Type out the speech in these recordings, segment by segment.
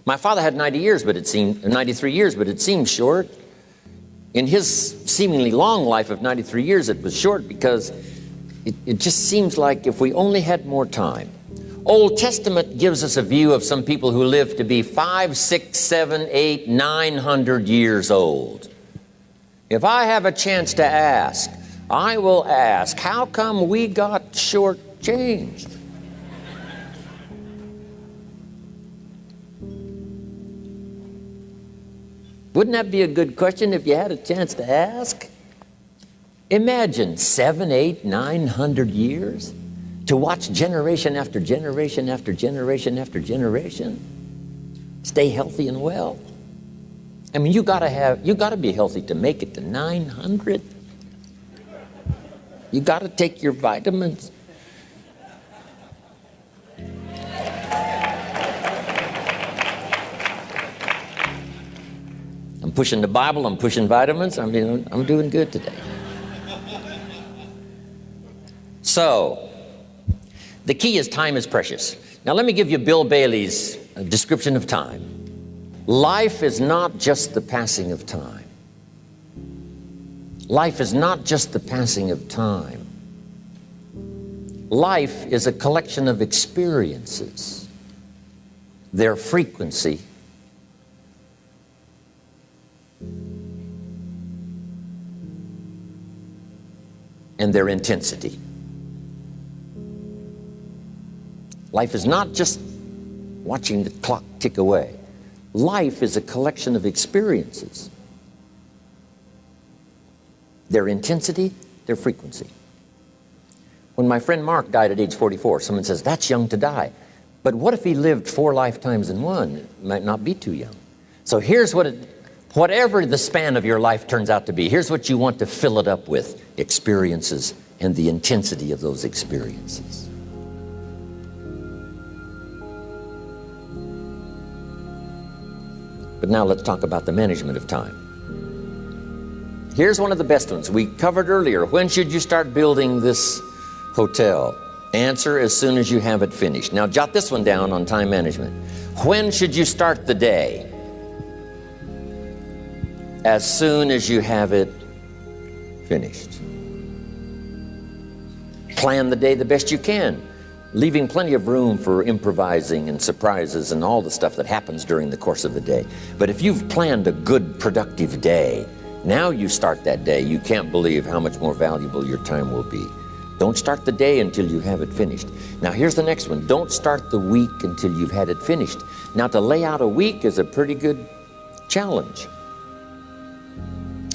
My father had 93 years, but it seemed short. In his seemingly long life of 93 years, it was short because it just seems like if we only had more time. Old Testament gives us a view of some people who live to be 500, 600, 700, 800, 900 years old. If I have a chance to ask, I will ask, how come we got shortchanged? Wouldn't that be a good question if you had a chance to ask? Imagine 700, 800, 900 years to watch generation after generation after generation after generation stay healthy and well. I mean, you gotta be healthy to make it to 900. You gotta take your vitamins. I'm pushing the Bible, I'm pushing vitamins, I'm doing good today. So, the key is time is precious. Now let me give you Bill Bailey's description of time. Life is not just the passing of time. Life is not just the passing of time. Life is a collection of experiences, their frequency, and their intensity. Life is not just watching the clock tick away. Life is a collection of experiences, their intensity, their frequency. When my friend Mark died at age 44, someone says, that's young to die. But what if he lived 4 lifetimes in one? It might not be too young. So here's whatever the span of your life turns out to be, here's what you want to fill it up with: experiences and the intensity of those experiences. But now let's talk about the management of time. Here's one of the best ones. We covered earlier, when should you start building this hotel? Answer, as soon as you have it finished. Now jot this one down on time management. When should you start the day? As soon as you have it finished. Plan the day the best you can, leaving plenty of room for improvising and surprises and all the stuff that happens during the course of the day. But if you've planned a good, productive day, now you start that day, you can't believe how much more valuable your time will be. Don't start the day until you have it finished. Now here's the next one. Don't start the week until you've had it finished. Now to lay out a week is a pretty good challenge.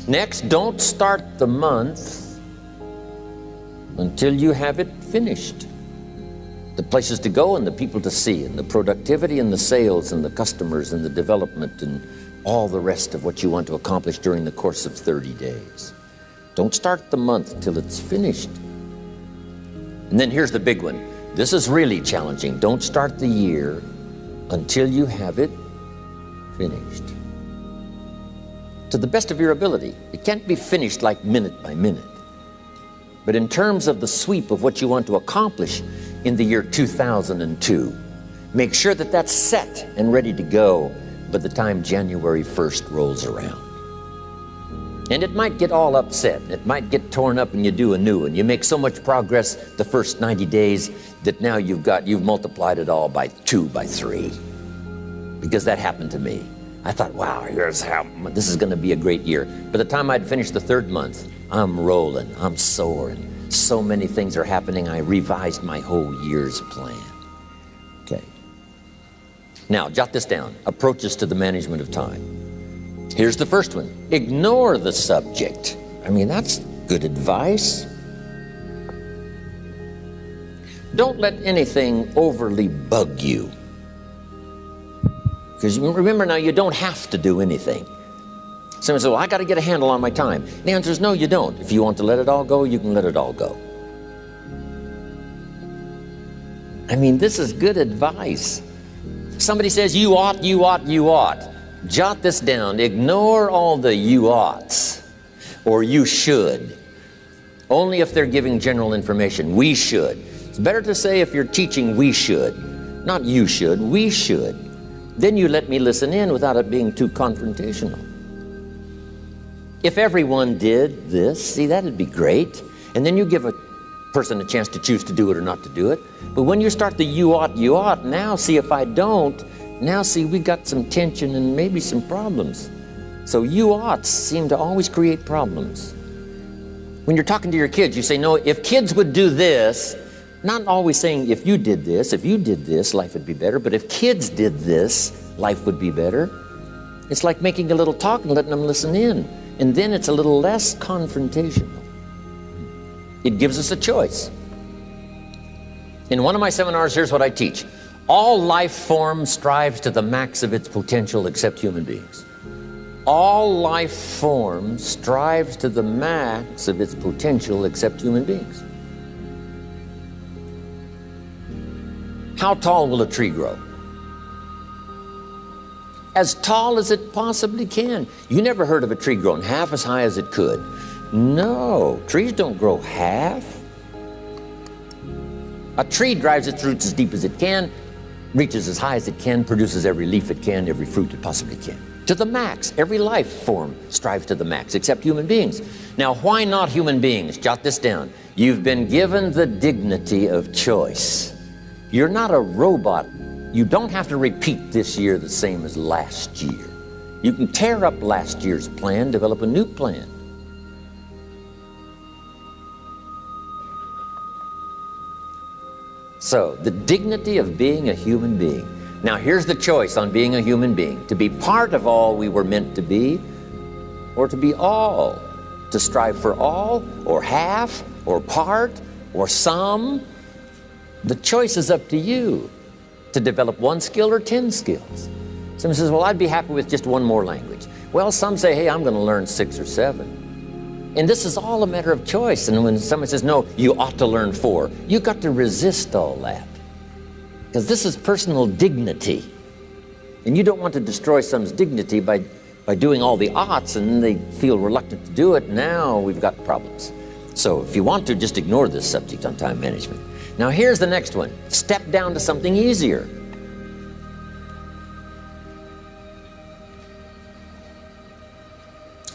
Next, don't start the month until you have it finished. The places to go and the people to see and the productivity and the sales and the customers and the development and all the rest of what you want to accomplish during the course of 30 days. Don't start the month till it's finished. And then here's the big one. This is really challenging. Don't start the year until you have it finished. To the best of your ability. It can't be finished like minute by minute. But in terms of the sweep of what you want to accomplish in the year 2002, make sure that that's set and ready to go by the time January 1st rolls around. And it might get all upset. It might get torn up and you do a new one. You make so much progress the first 90 days that now you've multiplied it all by 2, by 3. Because that happened to me. I thought, wow, this is going to be a great year. By the time I'd finished the 3rd month, I'm rolling, I'm soaring. So many things are happening, I revised my whole year's plan. Okay. Now, jot this down. Approaches to the management of time. Here's the first one. Ignore the subject. I mean, that's good advice. Don't let anything overly bug you. Because remember now, you don't have to do anything. Someone says, well, I got to get a handle on my time. The answer is no, you don't. If you want to let it all go, you can let it all go. I mean, this is good advice. Somebody says, you ought, you ought, you ought. Jot this down. Ignore all the you oughts or you should. Only if they're giving general information. We should. It's better to say if you're teaching we should. Not you should, we should. Then you let me listen in without it being too confrontational. If everyone did this, see, that'd be great. And then you give a person a chance to choose to do it or not to do it. But when you start the you ought, now see if I don't, now see we got some tension and maybe some problems. So you oughts seem to always create problems. When you're talking to your kids, you say, no, if kids would do this, not always saying if you did this, life would be better, but if kids did this, life would be better. It's like making a little talk and letting them listen in. And then it's a little less confrontational. It gives us a choice. In one of my seminars, here's what I teach. All life form strives to the max of its potential except human beings. All life form strives to the max of its potential except human beings. How tall will a tree grow? As tall as it possibly can. You never heard of a tree growing half as high as it could. No, trees don't grow half. A tree drives its roots as deep as it can, reaches as high as it can, produces every leaf it can, every fruit it possibly can. To the max. Every life form strives to the max, except human beings. Now, why not human beings? Jot this down. You've been given the dignity of choice. You're not a robot. You don't have to repeat this year the same as last year. You can tear up last year's plan, develop a new plan. So, the dignity of being a human being. Now, here's the choice on being a human being. To be part of all we were meant to be, or to be all. To strive for all, or half, or part, or some. The choice is up to you. To develop one skill or 10 skills. Someone says, well, I'd be happy with just one more language. Well, some say, hey, I'm going to learn 6 or 7. And this is all a matter of choice. And when someone says, no, you ought to learn 4, you got to resist all that. Because this is personal dignity. And you don't want to destroy someone's dignity by doing all the oughts, and then they feel reluctant to do it. Now we've got problems. So if you want to, just ignore this subject on time management. Now here's the next one. Step down to something easier.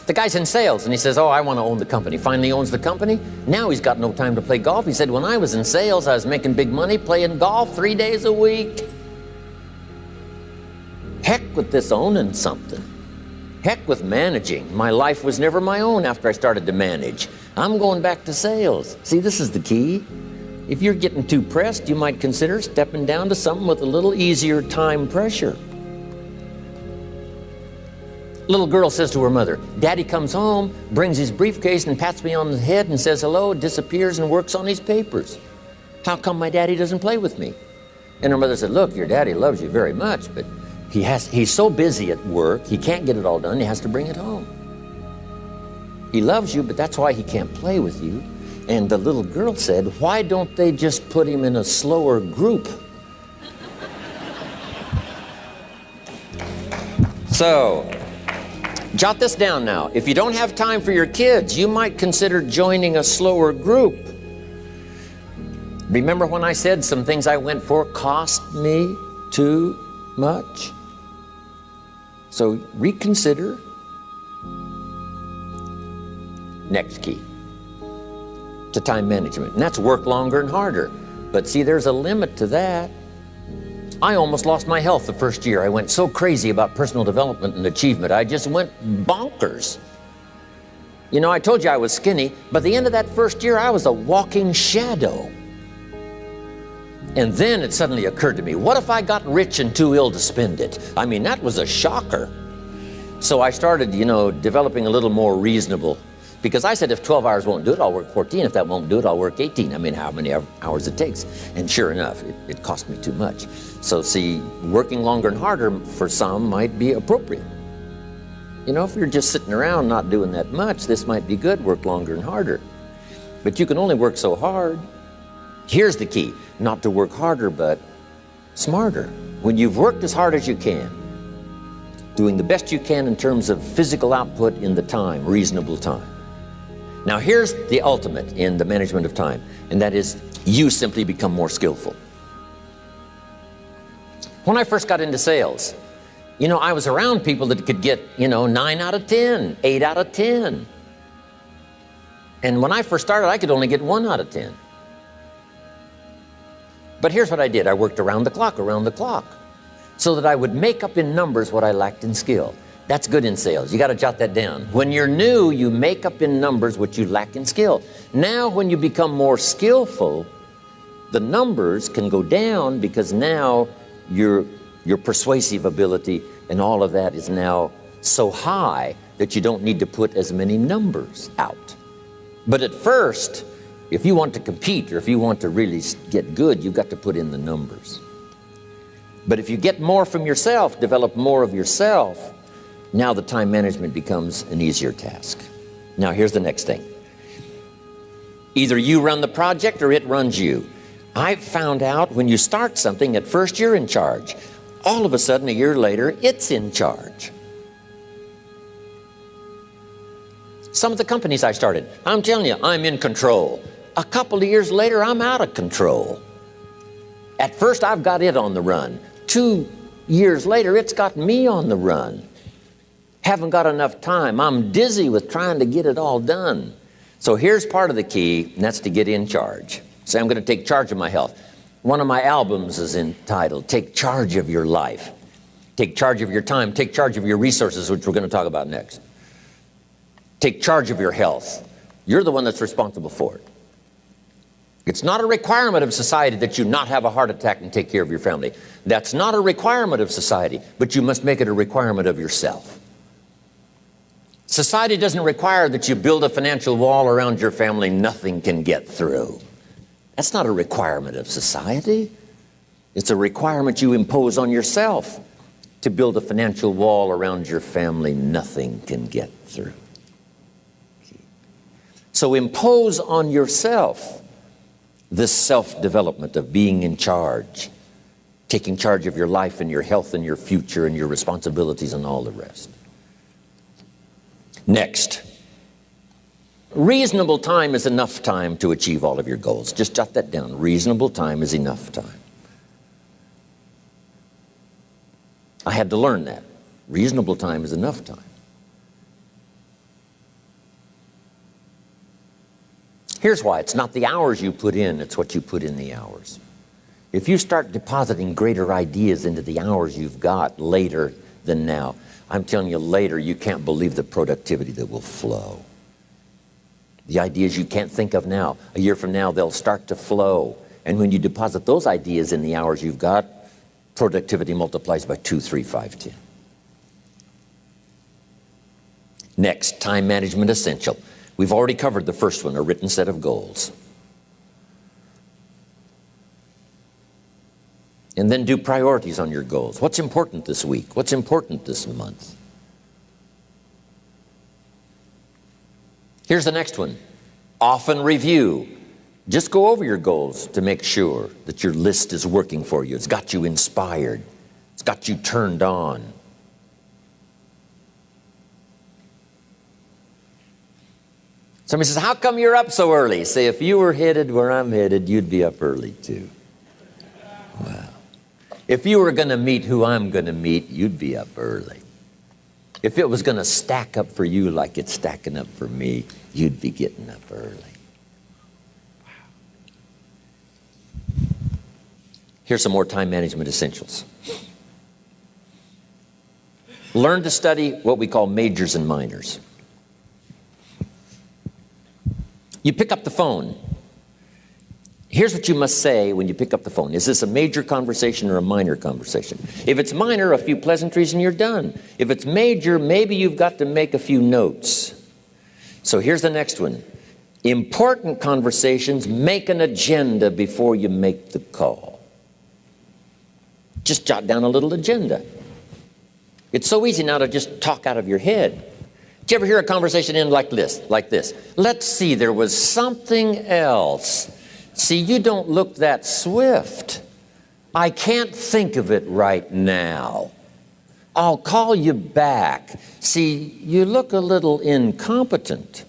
The guy's in sales, and he says, oh, I want to own the company. Finally owns the company. Now he's got no time to play golf. He said, when I was in sales, I was making big money playing golf 3 days a week. Heck with this owning something. Heck with managing. My life was never my own after I started to manage. I'm going back to sales. See, this is the key. If you're getting too pressed, you might consider stepping down to something with a little easier time pressure. Little girl says to her mother, Daddy comes home, brings his briefcase and pats me on the head and says hello, disappears and works on his papers. How come my daddy doesn't play with me? And her mother said, look, your daddy loves you very much, but he's so busy at work, he can't get it all done, he has to bring it home. He loves you, but that's why he can't play with you. And the little girl said, why don't they just put him in a slower group? So, jot this down now. If you don't have time for your kids, you might consider joining a slower group. Remember when I said some things I went for cost me too much? So reconsider. Next key to time management, and that's work longer and harder. But see, there's a limit to that. I almost lost my health the first year. I went so crazy about personal development and achievement. I just went bonkers. You know, I told you I was skinny, but at the end of that first year, I was a walking shadow. And then it suddenly occurred to me, what if I got rich and too ill to spend it? I mean, that was a shocker. So I started, you know, developing a little more reasonable. Because I said, if 12 hours won't do it, I'll work 14. If that won't do it, I'll work 18. I mean, how many hours it takes. And sure enough, it cost me too much. So see, working longer and harder for some might be appropriate. You know, if you're just sitting around not doing that much, this might be good, work longer and harder. But you can only work so hard. Here's the key, not to work harder, but smarter. When you've worked as hard as you can, doing the best you can in terms of physical output in the time, reasonable time. Now here's the ultimate in the management of time, and that is you simply become more skillful. When I first got into sales, You know, I was around people that could get, 9 out of 10, 8 out of 10. And when I first started, I could only get 1 out of 10. But here's what I did. I worked around the clock, so that I would make up in numbers what I lacked in skill. That's good in sales. You got to jot that down. When you're new, you make up in numbers what you lack in skill. Now, when you become more skillful, the numbers can go down because now your persuasive ability and all of that is now so high that you don't need to put as many numbers out. But at first, if you want to compete or if you want to really get good, you've got to put in the numbers. But if you get more from yourself, develop more of yourself, now the time management becomes an easier task. Now here's the next thing. Either you run the project or it runs you. I've found out when you start something, at first you're in charge. All of a sudden, a year later, it's in charge. Some of the companies I started, I'm telling you, I'm in control. A couple of years later, I'm out of control. At first, I've got it on the run. 2 years later, it's got me on the run. Haven't got enough time. I'm dizzy with trying to get it all done. So here's part of the key, and that's to get in charge. Say, I'm going to take charge of my health. One of my albums is entitled, Take Charge of Your Life. Take charge of your time. Take charge of your resources, which we're going to talk about next. Take charge of your health. You're the one that's responsible for it. It's not a requirement of society that you not have a heart attack and take care of your family. That's not a requirement of society, but you must make it a requirement of yourself. Society doesn't require that you build a financial wall around your family nothing can get through. That's not a requirement of society. It's a requirement you impose on yourself to build a financial wall around your family nothing can get through. So impose on yourself this self-development of being in charge, taking charge of your life and your health and your future and your responsibilities and all the rest. Next, reasonable time is enough time to achieve all of your goals. Just jot that down. Reasonable time is enough time. I had to learn that. Reasonable time is enough time. Here's why. It's not the hours you put in, it's what you put in the hours. If you start depositing greater ideas into the hours you've got later than now, I'm telling you, later you can't believe the productivity that will flow. The ideas you can't think of now, a year from now, they'll start to flow. And when you deposit those ideas in the hours you've got, productivity multiplies by 2, 3, 5, 10. Next, time management essential. We've already covered the first one, a written set of goals. And then do priorities on your goals. What's important this week? What's important this month? Here's the next one. Often review. Just go over your goals to make sure that your list is working for you. It's got you inspired. It's got you turned on. Somebody says, how come you're up so early? Say, if you were headed where I'm headed, you'd be up early too. Wow. If you were going to meet who I'm going to meet, you'd be up early. If it was going to stack up for you like it's stacking up for me, you'd be getting up early. Wow. Here's some more time management essentials. Learn to study what we call majors and minors. You pick up the phone. Here's what you must say when you pick up the phone. Is this a major conversation or a minor conversation? If it's minor, a few pleasantries and you're done. If it's major, maybe you've got to make a few notes. So here's the next one. Important conversations, make an agenda before you make the call. Just jot down a little agenda. It's so easy now to just talk out of your head. Did you ever hear a conversation end like this? Let's see, there was something else. See, you don't look that swift. I can't think of it right now. I'll call you back. See, you look a little incompetent.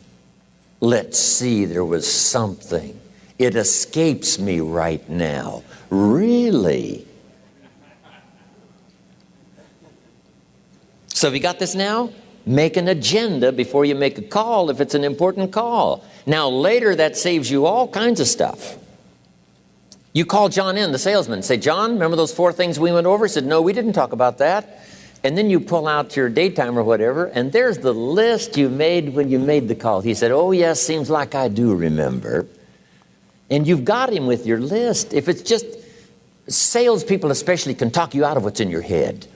Let's see, there was something. It escapes me right now. Really? So have you got this now? Make an agenda before you make a call if it's an important call. Now later that saves you all kinds of stuff. You call John in, the salesman, say, John, remember those 4 things we went over? He said, no, we didn't talk about that. And then you pull out your daytime or whatever, and there's the list you made when you made the call. He said, oh yes, seems like I do remember. And you've got him with your list. If it's just, salespeople especially can talk you out of what's in your head.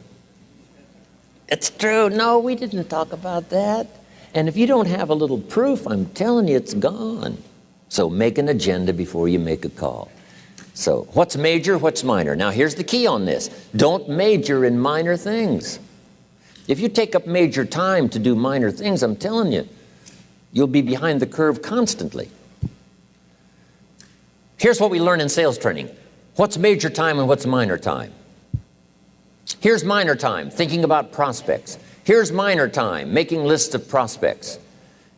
It's true. No, we didn't talk about that. And if you don't have a little proof, I'm telling you, it's gone. So make an agenda before you make a call. So what's major, what's minor? Now here's the key on this. Don't major in minor things. If you take up major time to do minor things, I'm telling you, you'll be behind the curve constantly. Here's what we learn in sales training. What's major time and what's minor time? Here's minor time, thinking about prospects. Here's minor time, making lists of prospects.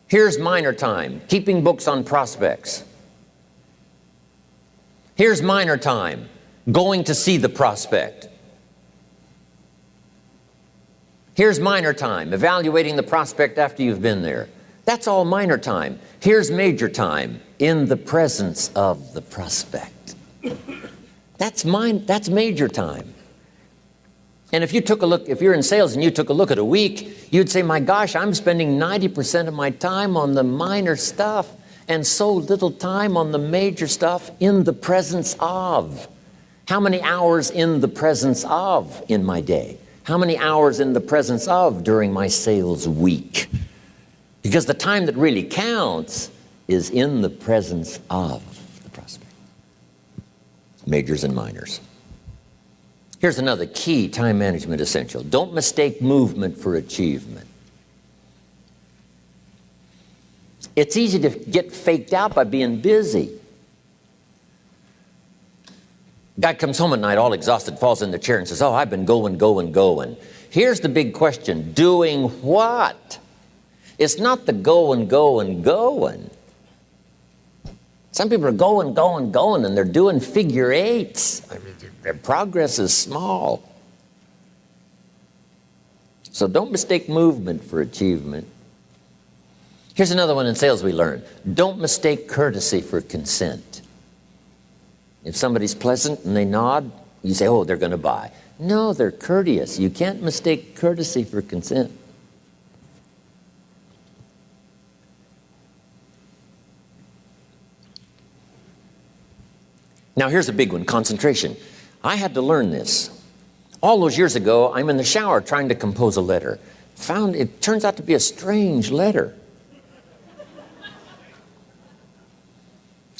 Here's minor time, keeping books on prospects. Here's minor time, going to see the prospect. Here's minor time, evaluating the prospect after you've been there. That's all minor time. Here's major time, in the presence of the prospect. That's major time. And if you took a look, if you're in sales and you took a look at a week, you'd say, my gosh, I'm spending 90% of my time on the minor stuff and so little time on the major stuff in the presence of. How many hours in the presence of in my day? How many hours in the presence of during my sales week? Because the time that really counts is in the presence of the prospect. Majors and minors. Here's another key time management essential. Don't mistake movement for achievement. It's easy to get faked out by being busy. Guy comes home at night all exhausted, falls in the chair and says, oh, I've been going. Here's the big question. Doing what? It's not the going. Some people are going, and they're doing figure eights. I mean, their progress is small. So don't mistake movement for achievement. Here's another one in sales we learned. Don't mistake courtesy for consent. If somebody's pleasant and they nod, you say, oh, they're going to buy. No, they're courteous. You can't mistake courtesy for consent. Now here's a big one, concentration. I had to learn this. All those years ago, I'm in the shower trying to compose a letter. Found it turns out to be a strange letter.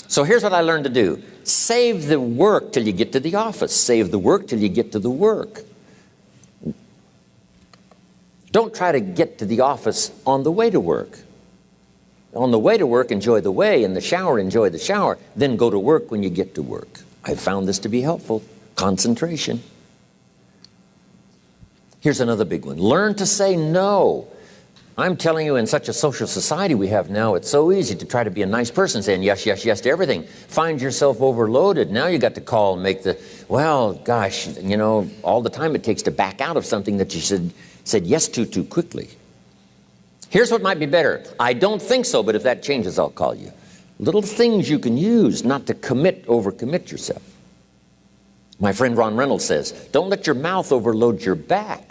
So here's what I learned to do. Save the work till you get to the office. Save the work till you get to the work. Don't try to get to the office on the way to work. On the way to work, enjoy the way. In the shower, enjoy the shower. Then go to work when you get to work. I found this to be helpful. Concentration. Here's another big one. Learn to say no. I'm telling you, in such a social society we have now, it's so easy to try to be a nice person, saying yes, yes, yes to everything. Find yourself overloaded. Now you got to call and make the, well, gosh, you know, all the time it takes to back out of something that you said yes to too quickly. Here's what might be better. I don't think so, but if that changes, I'll call you. Little things you can use not to overcommit yourself. My friend Ron Reynolds says, don't let your mouth overload your back.